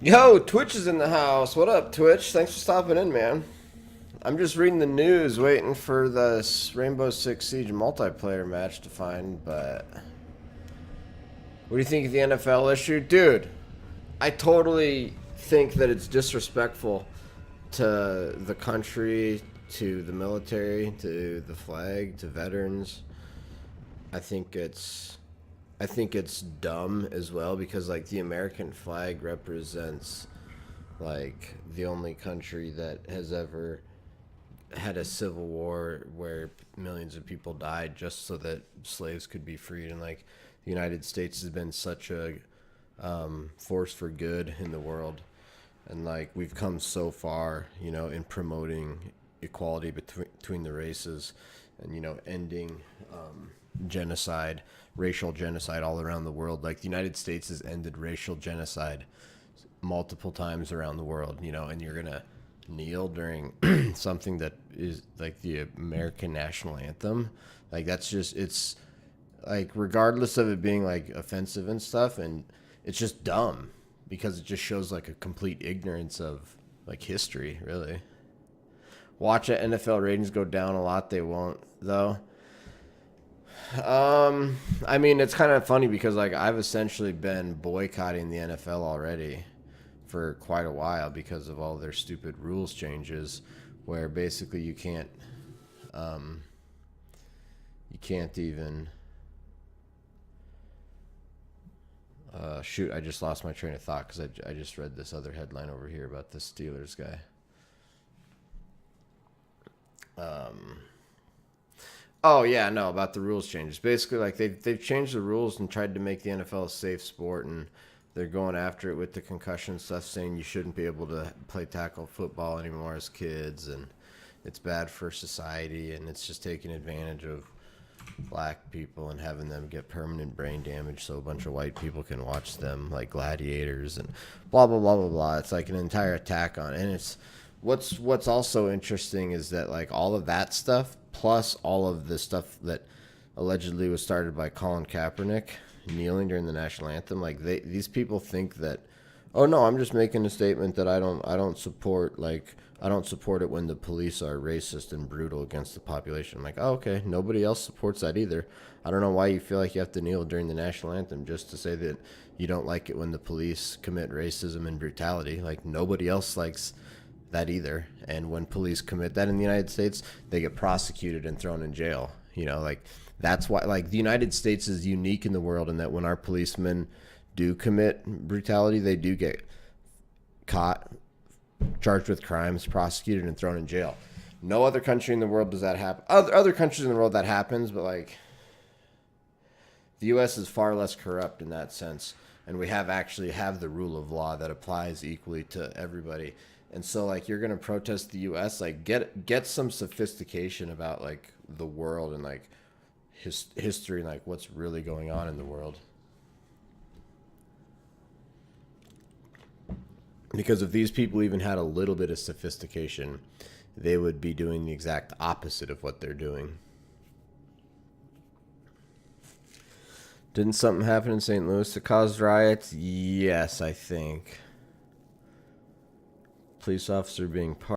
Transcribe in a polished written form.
Yo, Twitch is in the house. What up, Twitch? Thanks for stopping in, man. I'm just reading the news, waiting for the Rainbow Six Siege multiplayer match to find, but what do you think of the NFL issue? Dude, I totally think that it's disrespectful to the country, to the military, to the flag, to veterans. I think it's I think it's dumb as well because like the American flag represents like the only country that has ever had a civil war where millions of people died just so that slaves could be freed, and like the United States has been such a force for good in the world, and like we've come so far, in promoting equality between the races, and ending genocide, racial genocide all around the world. Like the United States has ended racial genocide multiple times around the world, and you're gonna kneel during something that is like the American national anthem. Like that's just it's like regardless of it being like offensive and stuff, and it's just dumb because it just shows like a complete ignorance of like history, really. Watch it, NFL ratings go down a lot. They won't though. I mean, it's kind of funny because like I've essentially been boycotting the NFL already for quite a while because of all their stupid rules changes, where basically um, you can't even. Shoot, I just lost my train of thought because I just read this other headline over here about the Steelers guy. Um, Oh yeah, no, about the rules changes. Basically, like they've changed the rules and tried to make the NFL a safe sport, and they're going after it with the concussion stuff, saying you shouldn't be able to play tackle football anymore as kids, and it's bad for society, and it's just taking advantage of black people and having them get permanent brain damage so a bunch of white people can watch them like gladiators and blah blah blah blah blah. It's like an entire attack on it. And it's what's also interesting is that like all of that stuff plus all of the stuff that allegedly was started by Colin Kaepernick kneeling during the national anthem, like these people think that, oh no, I'm just making a statement that I don't support, like I don't support it when the police are racist and brutal against the population. I'm like, oh okay, nobody else supports that either. I don't know why you feel like you have to kneel during the national anthem just to say that you don't like it when the police commit racism and brutality. Like nobody else likes that either. And when police commit that in the United States, they get prosecuted and thrown in jail. Like that's why like the United States is unique in the world in that when our policemen do commit brutality, they do get caught, charged with crimes, prosecuted, and thrown in jail. No other country in the world does that happen. Other countries in the world that happens, but like the U.S. is far less corrupt in that sense, and we have the rule of law that applies equally to everybody. And so, like, you're gonna protest the U.S. Like, get some sophistication about like the world and like history and like what's really going on in the world. Because if these people even had a little bit of sophistication, they would be doing the exact opposite of what they're doing. Didn't something happen in St. Louis that caused riots? Yes, I think. Police officer being